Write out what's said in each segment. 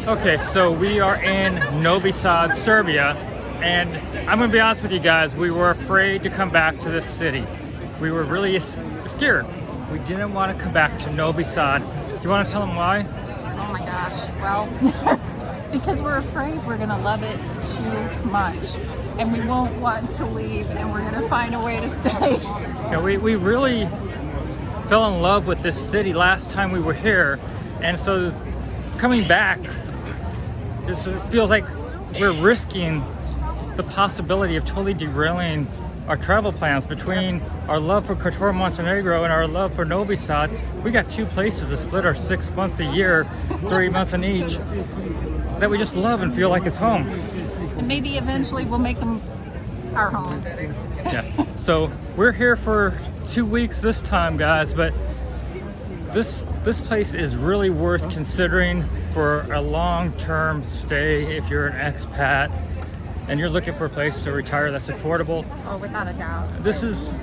Okay, so we are in Novi Sad, Serbia, and I'm gonna be honest with you guys, we were afraid to come back to this city. We were really scared. We didn't want to come back to Novi Sad. Do you want to tell them why? Oh my gosh, well, because we're afraid we're gonna love it too much and we won't want to leave and we're gonna find a way to stay. Yeah, we really fell in love with this city last time we were here, and so coming back, it feels like we're risking the possibility of totally derailing our travel plans. Between our love for Kotor, Montenegro and our love for Novi Sad, we got two places to split our 6 months a year, 3 months in each, that we just love and feel like it's home. And maybe eventually we'll make them our homes. Yeah, so we're here for 2 weeks this time, guys, but this place is really worth considering for a long-term stay if you're an expat and you're looking for a place to retire that's affordable. Oh, without a doubt. This is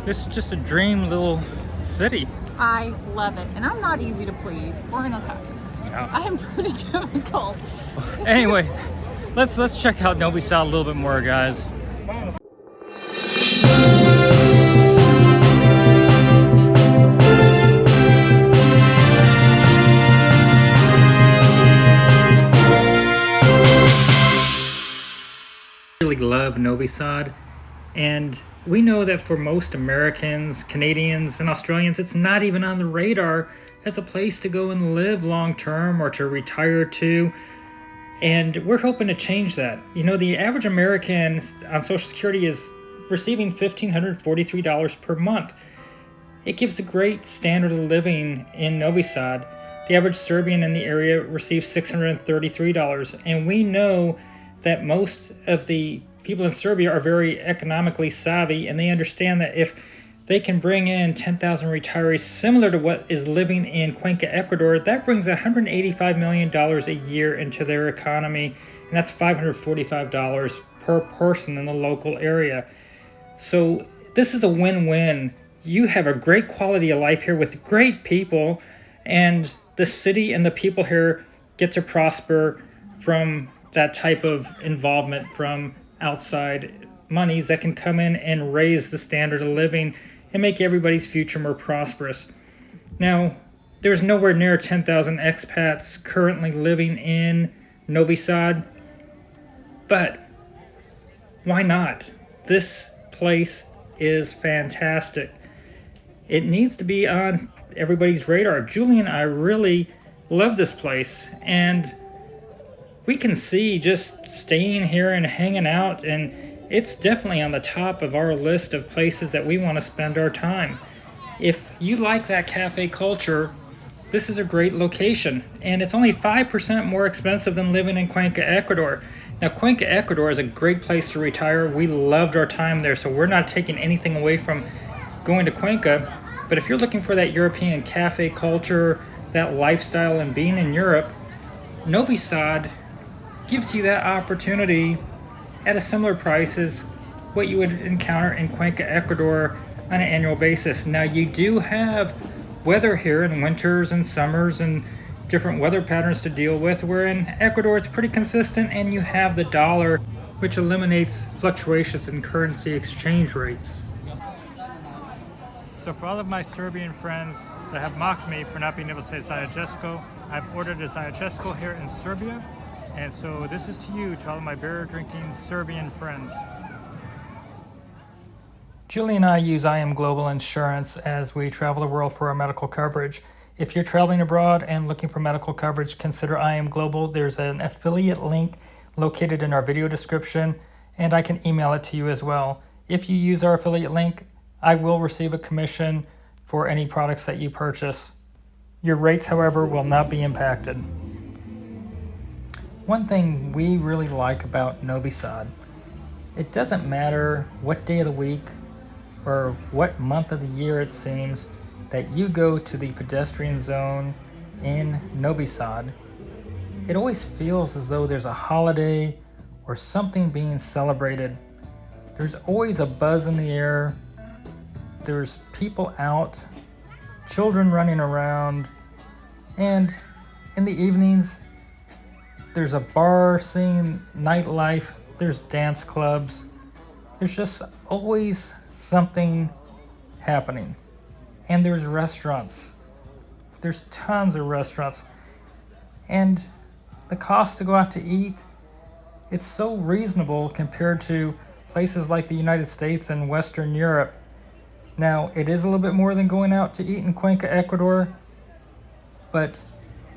just a dream little city. I love it, and I'm not easy to please. We're gonna tell you. Yeah. I am pretty difficult. Anyway, let's check out Novi Sad a little bit more, guys. Really love Novi Sad, and we know that for most Americans, Canadians, and Australians, it's not even on the radar as a place to go and live long term or to retire to. And we're hoping to change that. You know, the average American on Social Security is receiving $1,543 per month. It gives a great standard of living in Novi Sad. The average Serbian in the area receives $633, and we know that most of the people in Serbia are very economically savvy, and they understand that if they can bring in 10,000 retirees similar to what is living in Cuenca, Ecuador, that brings $185 million a year into their economy, and that's $545 per person in the local area. So this is a win-win. You have a great quality of life here with great people, and the city and the people here get to prosper from that type of involvement from outside monies that can come in and raise the standard of living and make everybody's future more prosperous. Now, there's nowhere near 10,000 expats currently living in Novi Sad, but why not? This place is fantastic. It needs to be on everybody's radar. Julie and I really love this place, and we can see just staying here and hanging out, and it's definitely on the top of our list of places that we want to spend our time. If you like that cafe culture, this is a great location, and it's only 5% more expensive than living in Cuenca, Ecuador. Now, Cuenca, Ecuador is a great place to retire. We loved our time there, so we're not taking anything away from going to Cuenca. But if you're looking for that European cafe culture, that lifestyle, and being in Europe, Novi Sad gives you that opportunity at a similar price as what you would encounter in Cuenca, Ecuador on an annual basis. Now, you do have weather here in winters and summers and different weather patterns to deal with, where in Ecuador it's pretty consistent, and you have the dollar, which eliminates fluctuations in currency exchange rates. So for all of my Serbian friends that have mocked me for not being able to say Zajačesko, I've ordered a Zajačesko here in Serbia. And so this is to you, to all of my beer drinking Serbian friends. Julie and I use IMGlobal insurance as we travel the world for our medical coverage. If you're traveling abroad and looking for medical coverage, consider IMGlobal. There's an affiliate link located in our video description, and I can email it to you as well. If you use our affiliate link, I will receive a commission for any products that you purchase. Your rates, however, will not be impacted. One thing we really like about Novi Sad, it doesn't matter what day of the week or what month of the year it seems that you go to the pedestrian zone in Novi Sad. It always feels as though there's a holiday or something being celebrated. There's always a buzz in the air. There's people out, children running around, and in the evenings, There's a bar scene, nightlife, there's dance clubs. There's just always something happening. And there's restaurants. There's tons of restaurants. And the cost to go out to eat, it's so reasonable compared to places like the United States and Western Europe. Now, it is a little bit more than going out to eat in Cuenca, Ecuador, but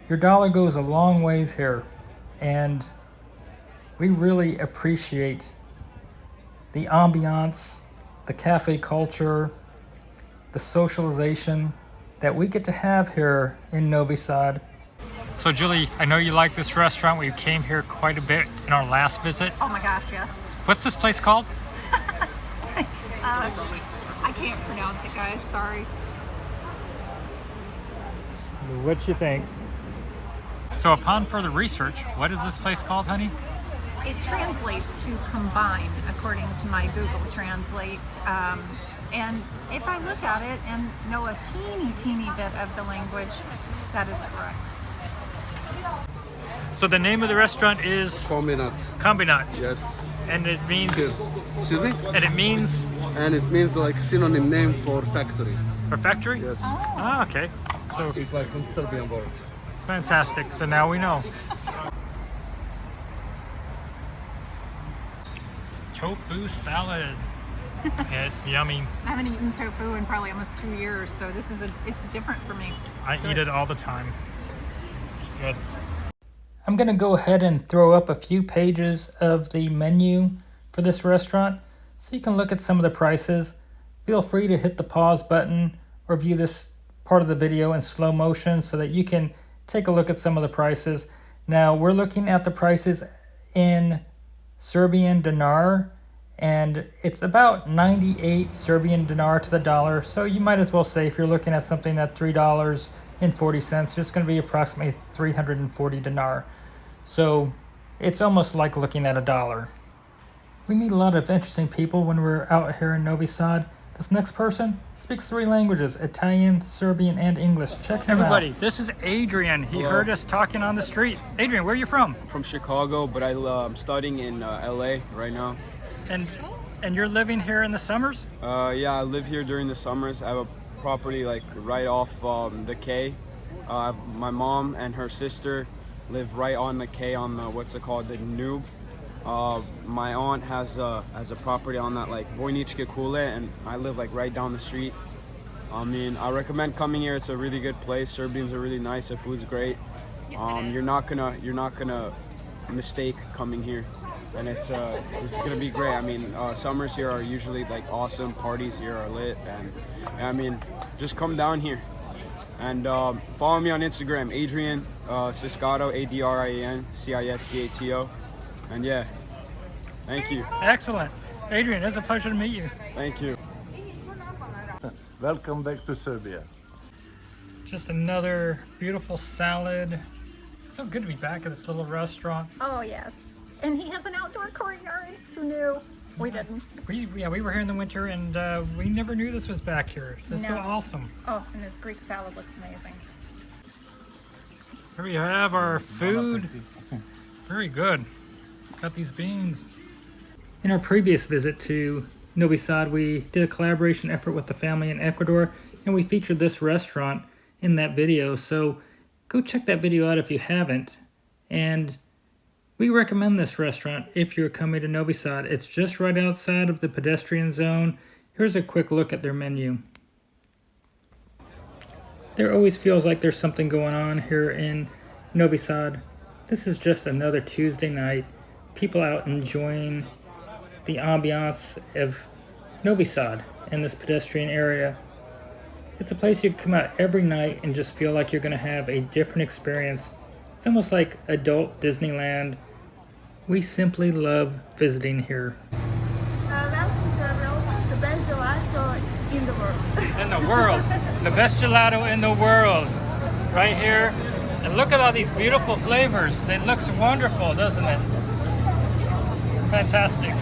your dollar goes a long ways here. And we really appreciate the ambiance, the cafe culture, the socialization that we get to have here in Novi Sad. So Julie, I know you like this restaurant. We came here quite a bit in our last visit. Oh my gosh, yes. What's this place called? I can't pronounce it, guys. Sorry. What you think? So upon further research, what is this place called, honey? It translates to combine, according to my Google Translate. And if I look at it and know a teeny bit of the language, that is correct. So the name of the restaurant is Combinat. Combinat. Yes. And it means. Excuse me? And it means. And it means like synonym name for factory. For factory? Yes. Ah, okay. So It's like on Serbian board. fantastic. So now we know. Tofu salad. Yeah, it's yummy. I haven't eaten tofu in probably almost 2 years, so it's different for me. I eat it all the time. It's good. I'm going to go ahead and throw up a few pages of the menu for this restaurant so you can look at some of the prices. Feel free to hit the pause button or view this part of the video in slow motion so that you can take a look at some of the prices. Now, we're looking at the prices in Serbian dinar, and it's about 98 Serbian dinar to the dollar. So you might as well say if you're looking at something at $3.40, it's going to be approximately 340 dinar. So it's almost like looking at a dollar. We meet a lot of interesting people when we're out here in Novi Sad. This next person speaks 3 languages, Italian, Serbian, and English. Check him out. Everybody, this is Adrian. He heard us talking on the street. Adrian, where are you from? From Chicago, but I'm studying in LA right now. And you're living here in the summers? Yeah, I live here during the summers. I have a property like right off the K. My mom and her sister live right on the K on the, what's it called, the Noob. My aunt has a property on that like Vojničke Kule, and I live like right down the street. I mean, I recommend coming here. It's a really good place. Serbians are really nice. The food's great. You're not gonna mistake coming here, and it's gonna be great. I mean, summers here are usually like awesome. Parties here are lit, and I mean, just come down here and follow me on Instagram, Adrian Ciscato, Adrian Ciscato, and yeah, thank you. Excellent. Adrian, it's a pleasure to meet you. Thank you. Welcome back to Serbia. Just another beautiful salad. So good to be back at this little restaurant. Oh yes, and he has an outdoor courtyard. Who knew? We didn't. We were here in the winter, and we never knew this was back here. This is so awesome. Oh, and this Greek salad looks amazing. Here we have our food. Very good. Got these beans. In our previous visit to Novi Sad, we did a collaboration effort with the family in Ecuador, and we featured this restaurant in that video. So go check that video out if you haven't. And we recommend this restaurant if you're coming to Novi Sad. It's just right outside of the pedestrian zone. Here's a quick look at their menu. There always feels like there's something going on here in Novi Sad. This is just another Tuesday night. People out enjoying the ambiance of Novi Sad in this pedestrian area. It's a place you can come out every night and just feel like you're going to have a different experience. It's almost like adult Disneyland. We simply love visiting here. Welcome to the best gelato in the world. In the world. The best gelato in the world. Right here. And look at all these beautiful flavors. It looks wonderful, doesn't it? Fantastic.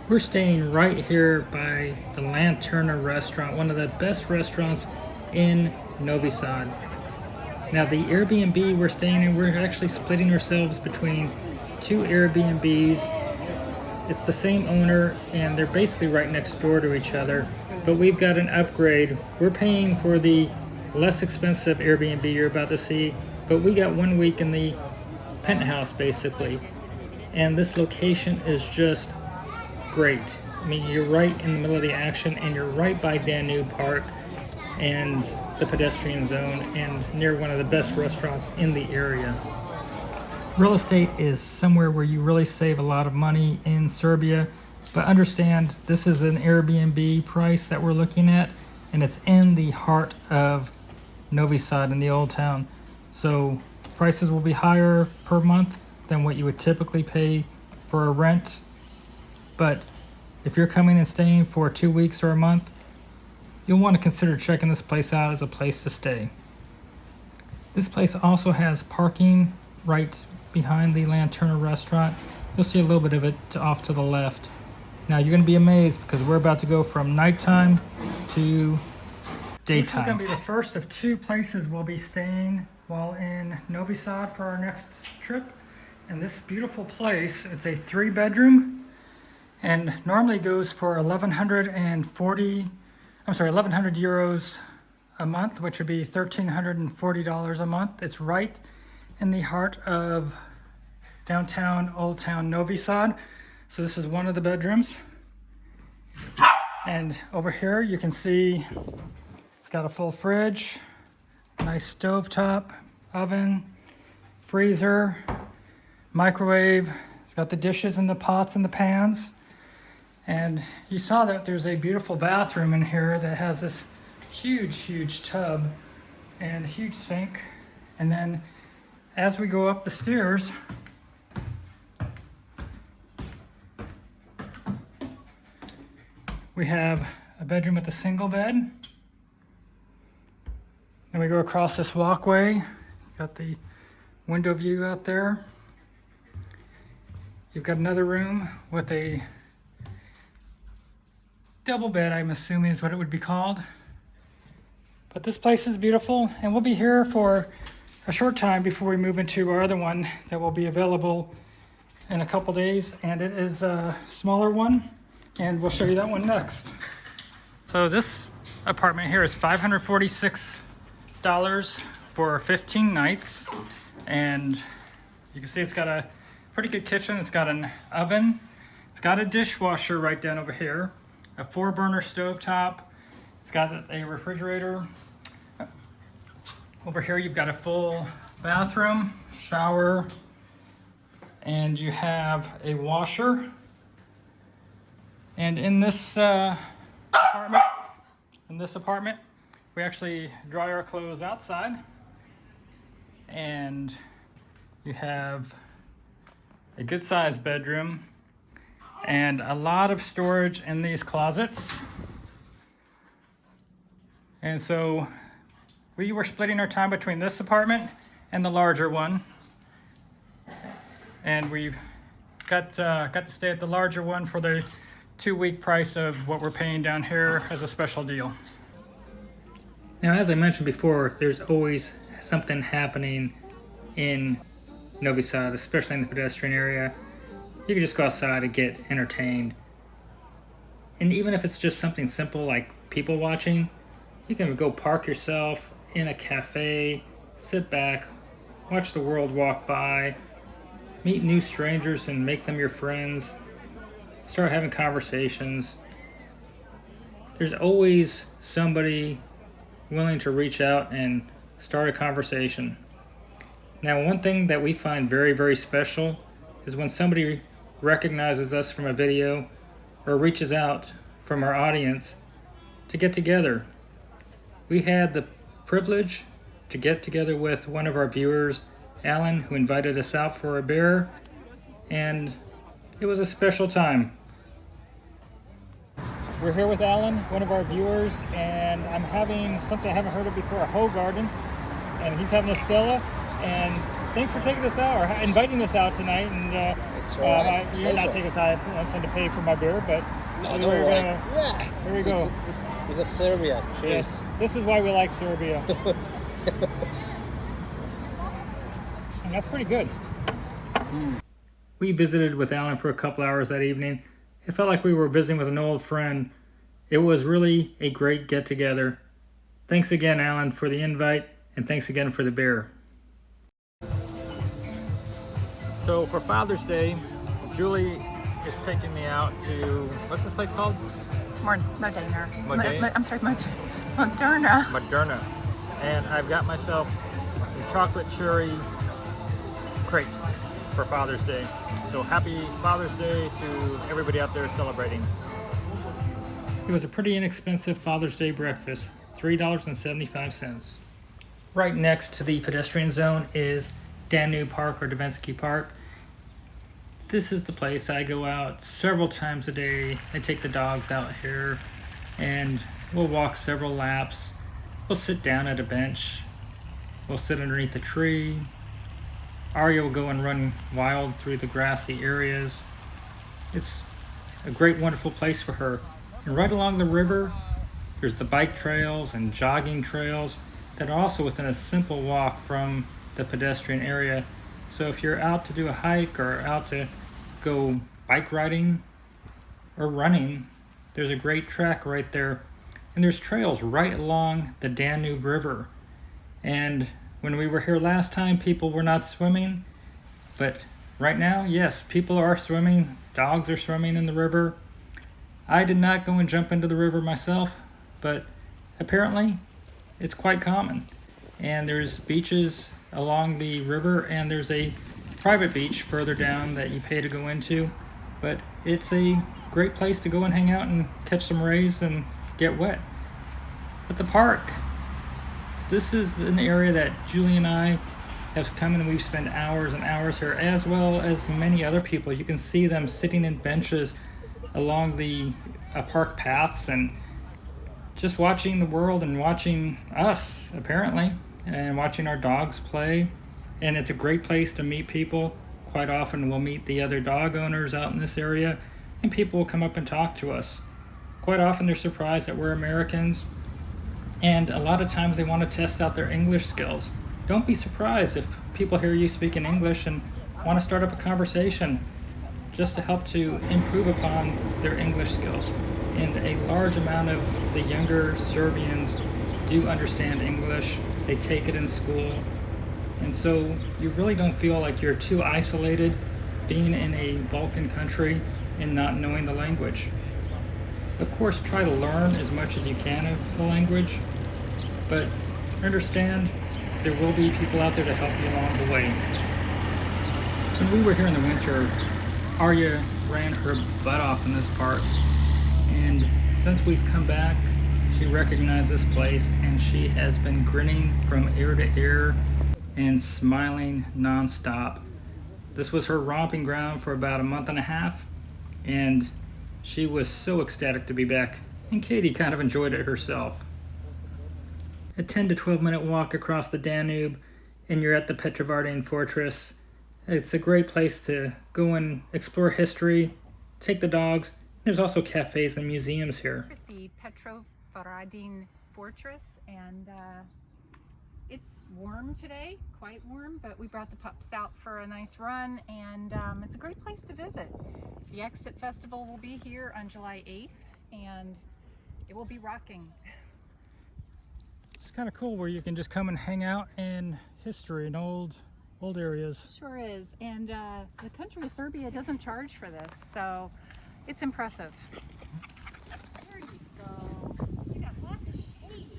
We're staying right here by the Lanterna restaurant, one of the best restaurants in Novi Sad. Now the Airbnb we're staying in, we're actually splitting ourselves between two Airbnbs. It's the same owner and they're basically right next door to each other, but we've got an upgrade. We're paying for the less expensive Airbnb you're about to see, but we got 1 week in the penthouse basically. And this location is just great. I mean, you're right in the middle of the action and you're right by Danu Park and the pedestrian zone and near one of the best restaurants in the area. Real estate is somewhere where you really save a lot of money in Serbia, but understand this is an Airbnb price that we're looking at and it's in the heart of Novi Sad in the old town. So prices will be higher per month than what you would typically pay for a rent. But if you're coming and staying for 2 weeks or a month, you'll want to consider checking this place out as a place to stay. This place also has parking right behind the Lanterna restaurant. You'll see a little bit of it off to the left. Now you're going to be amazed because we're about to go from nighttime to daytime. This is going to be the first of 2 places we'll be staying while in Novi Sad for our next trip. And this beautiful place, it's a 3-bedroom and normally goes for 1100 euros a month, which would be $1,340 a month. It's right in the heart of downtown Old Town Novi Sad. So this is one of the bedrooms. And over here you can see it's got a full fridge, nice stovetop, oven, freezer, microwave. It's got the dishes and the pots and the pans. And you saw that there's a beautiful bathroom in here that has this huge tub and huge sink. And then as we go up the stairs, we have a bedroom with a single bed. Then we go across this walkway. Got the window view out there. You've got another room with a double bed, I'm assuming is what it would be called. But this place is beautiful, and we'll be here for a short time before we move into our other one that will be available in a couple days, and it is a smaller one, and we'll show you that one next. So this apartment here is $546 for 15 nights, and you can see it's got a pretty good kitchen. It's got an oven, it's got a dishwasher right down over here, a 4-burner stovetop, it's got a refrigerator. Over here you've got a full bathroom, shower, and you have a washer. And in this apartment, we actually dry our clothes outside. And you have a good sized bedroom and a lot of storage in these closets. And so we were splitting our time between this apartment and the larger one. And we got to stay at the larger one for the 2-week price of what we're paying down here as a special deal. Now, as I mentioned before, there's always something happening in Novi Sad, especially in the pedestrian area. You can just go outside and get entertained. And even if it's just something simple like people watching, you can go park yourself in a cafe, sit back, watch the world walk by, meet new strangers and make them your friends, start having conversations. There's always somebody willing to reach out and start a conversation. Now, one thing that we find very special is when somebody recognizes us from a video or reaches out from our audience to get together. We had the privilege to get together with one of our viewers, Alan, who invited us out for a beer, and it was a special time. We're here with Alan, one of our viewers, and I'm having something I haven't heard of before, a hoe garden, and he's having a Stella, and thanks for taking us out, or inviting us out tonight, and you're not taking us out, I intend to pay for my beer, but here we go. It's a Serbia. Cheers. Yes, this is why we like Serbia. That's pretty good. We visited with Alan for a couple hours that evening. It felt like we were visiting with an old friend. It was really a great get-together. Thanks again, Alan, for the invite, and thanks again for the beer. So for Father's Day, Julie is taking me out to, what's this place called? Moderna. Modena? I'm sorry, Moderna. Moderna. And I've got myself some chocolate cherry crepes for Father's Day. So happy Father's Day to everybody out there celebrating. It was a pretty inexpensive Father's Day breakfast, $3.75. Right next to the pedestrian zone is Danu Park or Residency Park. This is the place I go out several times a day. I take the dogs out here and we'll walk several laps. We'll sit down at a bench. We'll sit underneath a tree. Arya will go and run wild through the grassy areas. It's a great, wonderful place for her. And right along the river, there's the bike trails and jogging trails that are also within a simple walk from the pedestrian area. So if you're out to do a hike or out to go bike riding or running, there's a great track right there. And there's trails right along the Danube River. And when we were here last time, people were not swimming. But right now, yes, people are swimming. Dogs are swimming in the river. I did not go and jump into the river myself, but apparently it's quite common. And there's beaches along the river, and there's a private beach further down that you pay to go into. But it's a great place to go and hang out and catch some rays and get wet. But the park, this is an area that Julie and I have come and we've spent hours and hours here, as well as many other people. You can see them sitting in benches along the park paths and just watching the world and watching us, apparently, and watching our dogs play. And it's a great place to meet people. Quite often we'll meet the other dog owners out in this area, and people will come up and talk to us. Quite often they're surprised that we're Americans, and a lot of times they want to test out their English skills. Don't be surprised if people hear you speaking English and want to start up a conversation just to help to improve upon their English skills. And a large amount of the younger Serbians do understand English. They take it in school. And so you really don't feel like you're too isolated being in a Balkan country and not knowing the language. Of course, try to learn as much as you can of the language, but understand there will be people out there to help you along the way. When we were here in the winter, Arya ran her butt off in this park, and since we've come back, she recognized this place and she has been grinning from ear to ear and smiling non-stop. This was her romping ground for about a month and a half, and she was so ecstatic to be back, and Katie kind of enjoyed it herself. A 10 to 12 minute walk across the Danube and you're at the Petrovaradin Fortress. It's a great place to go and explore history, take the dogs. There's also cafes and museums here. At the Petrovaradin Fortress, and it's warm today, quite warm, but we brought the pups out for a nice run, and it's a great place to visit. The Expat Festival will be here on July 8th, and it will be rocking. It's kind of cool where you can just come and hang out in history and old areas. Sure is, and the country of Serbia doesn't charge for this, so it's impressive. There you go. You got lots of shade.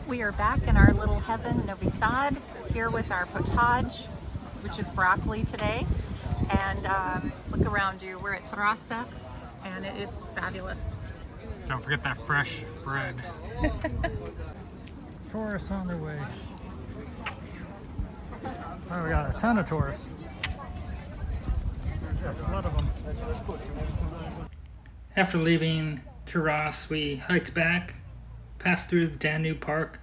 We are back in our little heaven, Novi Sad, here with our potage, which is broccoli today. And look around you, we're at Rasta, and it is fabulous. Don't forget that fresh bread. Tourists on their way. Oh, we got a ton of tourists. There's a lot of them. After leaving Taras, we hiked back, passed through the Danu Park,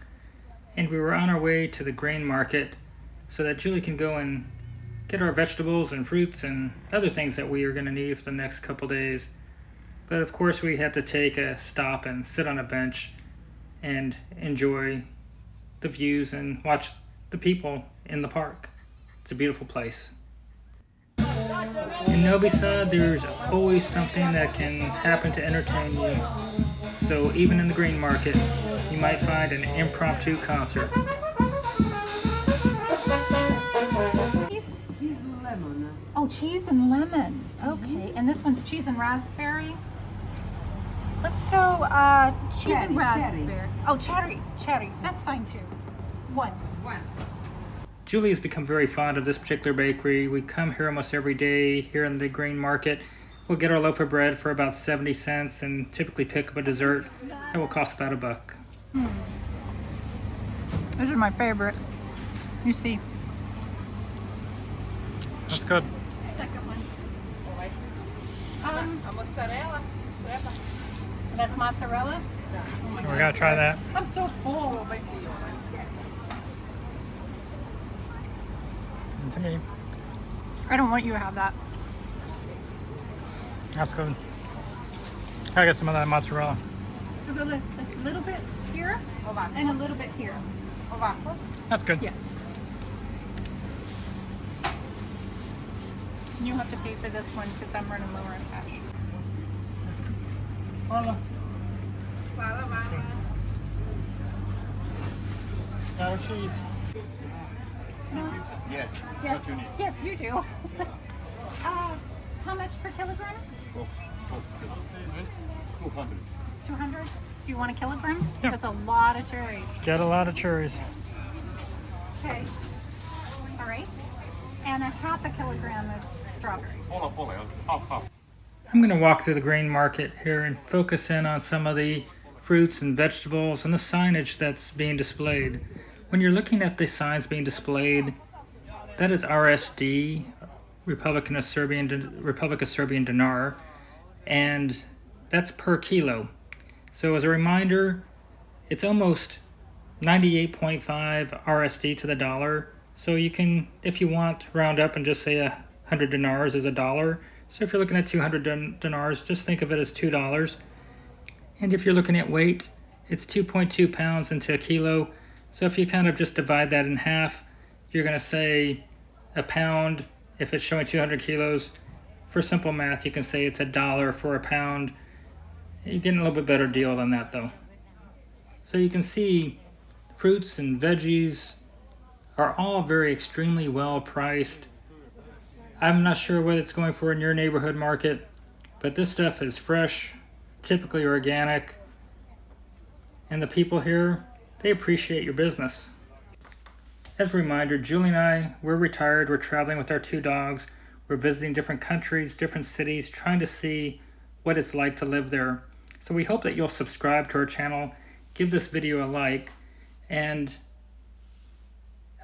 and we were on our way to the grain market so that Julie can go and get our vegetables and fruits and other things that we are going to need for the next couple days. But of course we had to take a stop and sit on a bench and enjoy the views and watch the people in the park. It's a beautiful place. In Novi Sad, there's always something that can happen to entertain you. So even in the green market, you might find an impromptu concert. Cheese and lemon. Oh, cheese and lemon. Okay, and this one's cheese and raspberry. Let's go cheese and raspberry. Oh, cherry. That's fine too. One. Julie has become very fond of this particular bakery. We come here almost every day here in the green market. We'll get our loaf of bread for about 70 cents and typically pick up a dessert that will cost about $1. Those are my favorite. You see. That's good. Second one. That's mozzarella? Oh my We're God, gonna try that. I'm so full. It's okay. I don't want you to have that. That's good. Gotta get some of that mozzarella. So go a little bit here and a little bit here. That's good. Yes. You have to pay for this one because I'm running lower on cash. Sour cheese. Yes. Yes. Yes, you do. How much per kilogram? 200. 200? Do you want a kilogram? Yeah. That's a lot of cherries. Get a lot of cherries. Okay. All right. And a half a kilogram of strawberry. I'm going to walk through the grain market here and focus in on some of the fruits and vegetables and the signage that's being displayed. When you're looking at the signs being displayed, that is RSD, Republic of Serbian dinar, and that's per kilo. So as a reminder, it's almost 98.5 RSD to the dollar. So you can, if you want, round up and just say 100 dinars is $1. So if you're looking at 200 dinars, just think of it as $2. And if you're looking at weight, it's 2.2 pounds into a kilo. So if you kind of just divide that in half, you're going to say a pound. If it's showing 200 kilos, for simple math, you can say it's $1 for a pound. You're getting a little bit better deal than that though. So you can see fruits and veggies are all very extremely well priced. I'm not sure what it's going for in your neighborhood market, but this stuff is fresh, typically organic, and the people here, they appreciate your business. As a reminder, Julie and I, we're retired, we're traveling with our 2 dogs, we're visiting different countries, different cities, trying to see what it's like to live there. So we hope that you'll subscribe to our channel, give this video a like, and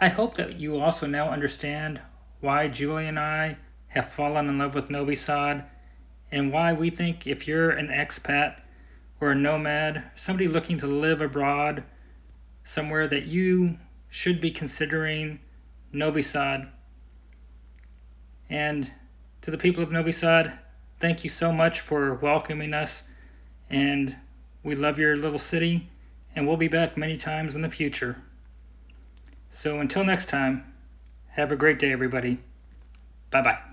I hope that you also now understand why Julie and I have fallen in love with Novi Sad, and why we think if you're an expat or a nomad, somebody looking to live abroad somewhere, that you should be considering Novi Sad. And to the people of Novi Sad, thank you so much for welcoming us, and we love your little city, and we'll be back many times in the future. So until next time, have a great day, everybody. Bye-bye.